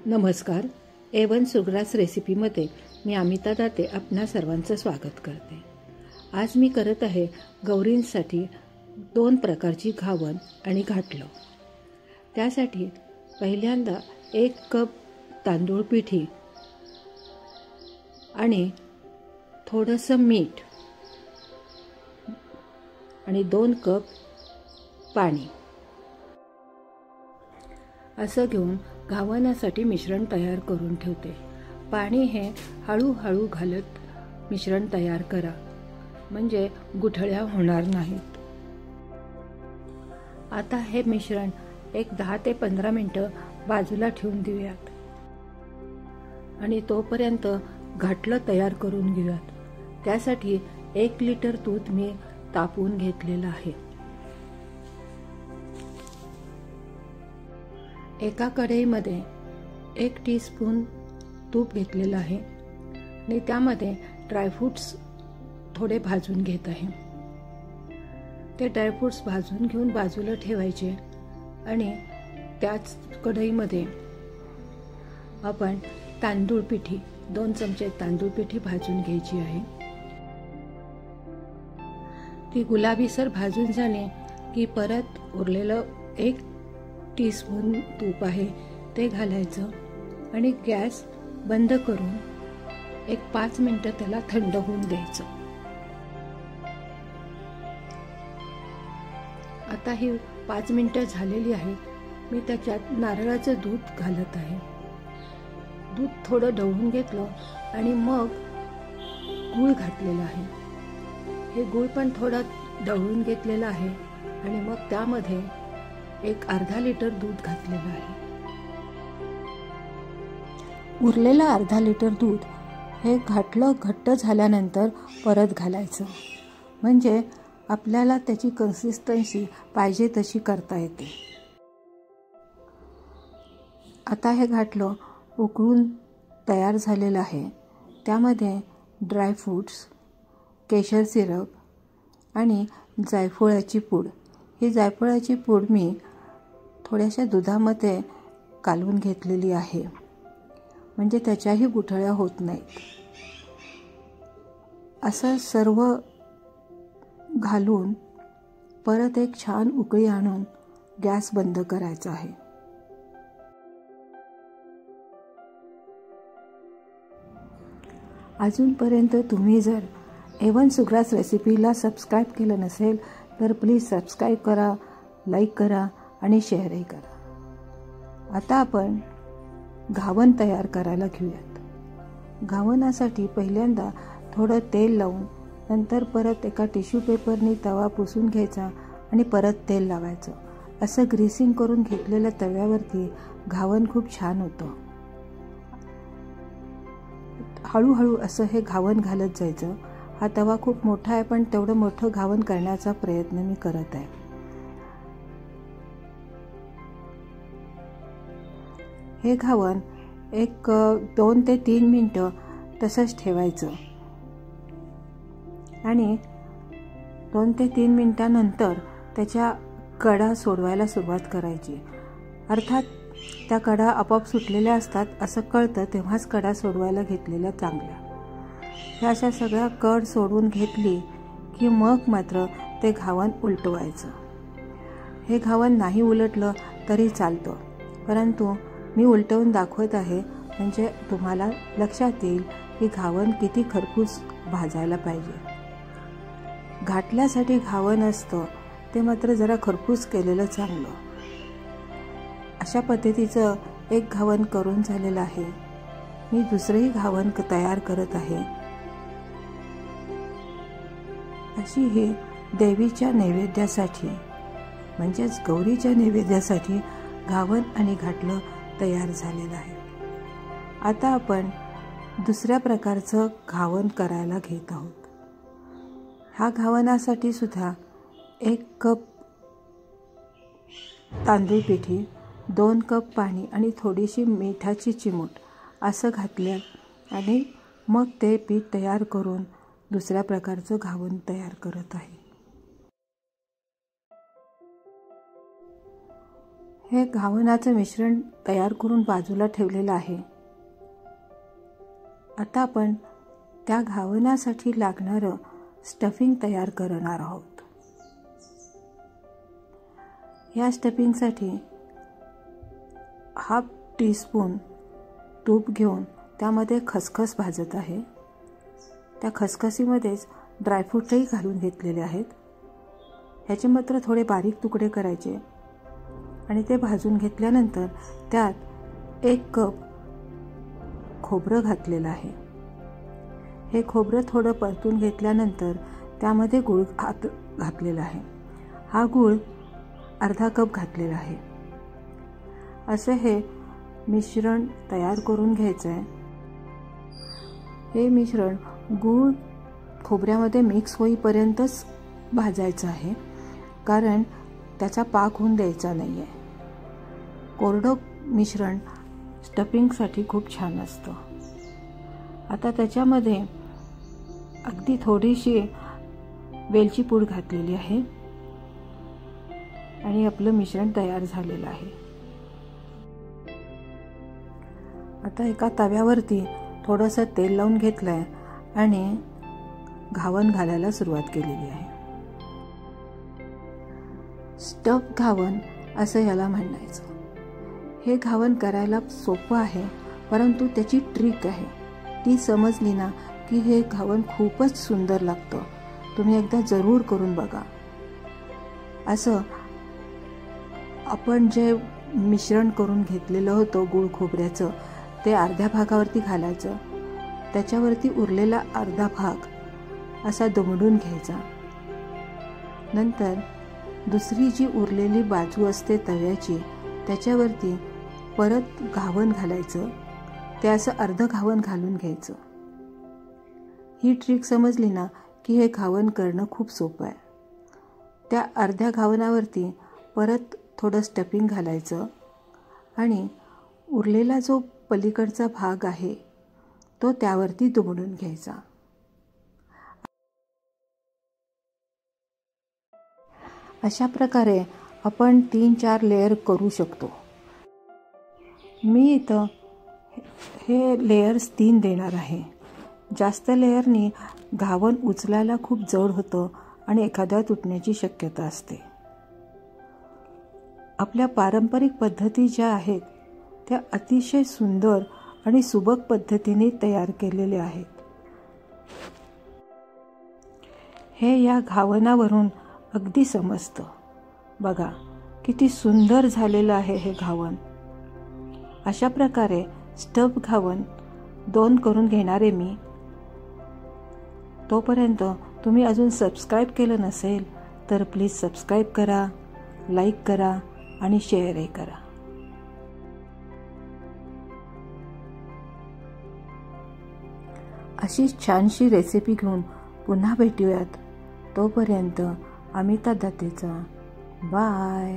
नमस्कार. A1 सुग्रास रेसिपीमध्ये मी अमिता दाते आपणा सर्वांचं स्वागत करते. आज मी करत आहे गौरींसाठी 2 प्रकारची घावन आणि घाटलं. त्यासाठी पहिल्यांदा 1 कप तांदूळ पिठी आणि थोडंसं मीठ आणि 2 कप पाणी असं घेऊन घावण्यासाठी मिश्रण तयार करून ठेवते. पाणी हे हळूहळू घालत मिश्रण तयार करा, म्हणजे गुठळ्या होणार नाहीत. आता हे मिश्रण एक 10 ते 15 मिनिटं बाजूला ठेवून देऊयात आणि तोपर्यंत घाटलं तयार करून घेऊयात. त्यासाठी 1 लिटर दूध मी तापवून घेतलेलं आहे. एका कढईमध्ये 1 टीस्पून तूप घेतलेलं आहे आणि त्यामध्ये ड्रायफ्रूट्स थोडे भाजून घेत आहे. ते ड्रायफ्रूट्स भाजून घेऊन बाजूला ठेवायचे आणि त्याच कढईमध्ये आपण तांदूळ पिठी 2 चमचे तांदूळ पिठी भाजून घ्यायची आहे. ती गुलाबीसर भाजून झाली की परत उरलेलं 1 टीस्पून तूप आहे ते घालायचं आणि गॅस बंद करून एक 5 मिनिटं त्याला थंड होऊन द्यायचं. आता ही 5 मिनिटं झालेली आहेत. मी त्याच्यात नारळाचं दूध घालत आहे. दूध थोडं ढवळून घेतलं आणि मग गूळ घातलेला आहे. हे गूळ पण थोडं ढवळून घेतलेलं आहे आणि मग त्यामध्ये एक अर्धा लिटर दूध घातलेलं आहे. उरलेलं अर्धा लिटर दूध हे घाटलं घट्ट झाल्यानंतर परत घालायचं, म्हणजे आपल्याला त्याची कन्सिस्टन्सी पाहिजे तशी करता येते. आता हे घाटलं उकळून तयार झालेलं आहे. त्यामध्ये ड्रायफ्रूट्स, केशर सिरप आणि जायफळाची पूड. ही जायफळाची पूड मी थोड्याशा दुधामध्ये कालवून घेतलेली आहे, म्हणजे त्याच्याही गुठळ्या होत नाहीत. असं सर्व घालून परत एक छान उकळी आणून गॅस बंद करायचा आहे. अजूनपर्यंत तुम्ही जर A1 सुग्रास रेसिपीला सबस्क्राईब केलं नसेल तर प्लीज सबस्क्राईब करा, लाईक करा आणि शेअरही करा. आता आपण घावन तयार करायला घेऊयात. घावनासाठी पहिल्यांदा थोडं तेल लावून नंतर परत एका टिश्यू पेपरने तवा पुसून घ्यायचा आणि परत तेल लावायचं. असं ग्रीसिंग करून घेतलेल्या तव्यावरती घावन खूप छान होतं. हळूहळू असं हे घावन घालत जायचं. हा तवा खूप मोठा आहे, पण तेवढं मोठं घावन करण्याचा प्रयत्न मी करत आहे. हे घावन एक 2 ते 3 मिनिटं तसंच ठेवायचं आणि 2 ते 3 मिनिटांनंतर त्याच्या कडा सोडवायला सुरुवात करायची. अर्थात त्या कडा आपोआप सुटलेल्या असतात असं कळतं तेव्हाच कडा सोडवायला घेतलेल्या चांगल्या. ह्या अशा सगळ्या कड सोडून घेतली की मग मात्र ते घावन उलटवायचं. हे घावन नाही उलटलं तरी चालतं, परंतु मी उलटवून दाखवत आहे म्हणजे तुम्हाला लक्षात येईल की घावन किती खरपूस भाजायला पाहिजे. घाटल्यासाठी घावन असतं ते मात्र जरा खरपूस केलेलं चांगलं. अशा पद्धतीचं एक घावन करून झालेलं आहे. मी दुसरंही घावन तयार करत आहे. अशी हे देवीच्या नैवेद्यासाठी म्हणजेच गौरीच्या नैवेद्यासाठी घावन आणि घाटलं तयार झालेलं आहे. आता आपण दुसऱ्या प्रकारचं घावन करायला घेत आहोत. ह्या घावनासाठी सुद्धा 1 कप तांदूळ पिठी, 2 कप पाणी आणि थोडीशी मिठाची चिमूट असं घातलं आणि मग ते पीठ तयार करून दुसऱ्या प्रकारचं घावन तयार करत आहे. हे घावनाचं मिश्रण तयार करून बाजूला ठेवलेलं आहे. आता आपण त्या घावनासाठी लागणारं स्टफिंग तयार करणार आहोत. या स्टफिंगसाठी 1/2 टीस्पून तूप घेऊन त्यामध्ये खसखस भाजत आहे. त्या खसखसीमध्येच ड्रायफ्रूटही घालून घेतलेले आहेत. ह्याचे मात्र थोडे बारीक तुकडे करायचे आणि ते भाजून घेतल्यानंतर त्यात 1 कप खोबरं घातलेलं आहे. हे खोबरं थोडं परतून घेतल्यानंतर त्यामध्ये गूळ घातलेला आहे. हा गूळ अर्धा कप घातलेला आहे. असे हे मिश्रण तयार करून घ्यायचं आहे. हे मिश्रण गूळ खोबऱ्यामध्ये मिक्स होईपर्यंतच भाजायचं आहे, कारण त्याचा पाक होऊन द्यायचा नाही आहे. कोरडं मिश्रण स्टफिंगसाठी खूप छान असतं. आता त्याच्यामध्ये अगदी थोडीशी वेलची पूड घातलेली आहे आणि आपलं मिश्रण तयार झालेलं आहे. आता एका तव्यावरती थोडंसं तेल लावून घेतलं आहे आणि घावन घालायला सुरुवात केलेली आहे. स्टफ घावन असं याला म्हणायचं. हे घावन करायला सोपं आहे, परंतु त्याची ट्रिक आहे. ती समजली ना की हे घावन खूपच सुंदर लागतं. तुम्ही एकदा जरूर करून बघा. असं आपण जे मिश्रण करून घेतलेलं होतं गूळ खोबऱ्याचं, ते अर्ध्या भागावरती घालायचं. त्याच्यावरती उरलेला अर्धा भाग असा दुमडून घ्यायचा. नंतर दुसरी जी उरलेली बाजू असते तव्याची, त्याच्यावरती परत घावन घालायचं. ते असं अर्धं घावन घालून घ्यायचं. ही ट्रिक समजली ना की हे घावन करणं खूप सोपं आहे. त्या अर्ध्या घावनावरती परत थोडं स्टफिंग घालायचं आणि उरलेला जो पलीकडचा भाग आहे तो त्यावरती दुमडून घ्यायचा. अशा प्रकारे आपण 3-4 लेयर करू शकतो. मी इथं हे लेयर्स 3 देणार आहे. जास्त लेयरनी घावन उचलायला खूप जड होतं आणि एखाद्या तुटण्याची शक्यता असते. आपल्या पारंपरिक पद्धती ज्या आहेत त्या अतिशय सुंदर आणि सुबक पद्धतीने तयार केलेले आहेत. हे या घावनावरून अगदी समजतं. बघा किती सुंदर झालेलं आहे हे घावन. अशा प्रकारे स्टफ घावन 2 करून घेणार आहे मी. तोपर्यंत तुम्ही अजून सबस्क्राईब केलं नसेल तर प्लीज सबस्क्राईब करा, लाईक करा आणि शेअरही करा. अशीच छानशी रेसिपी घेऊन पुन्हा भेटूयात. तोपर्यंत अमिता दत्तेचा बाय.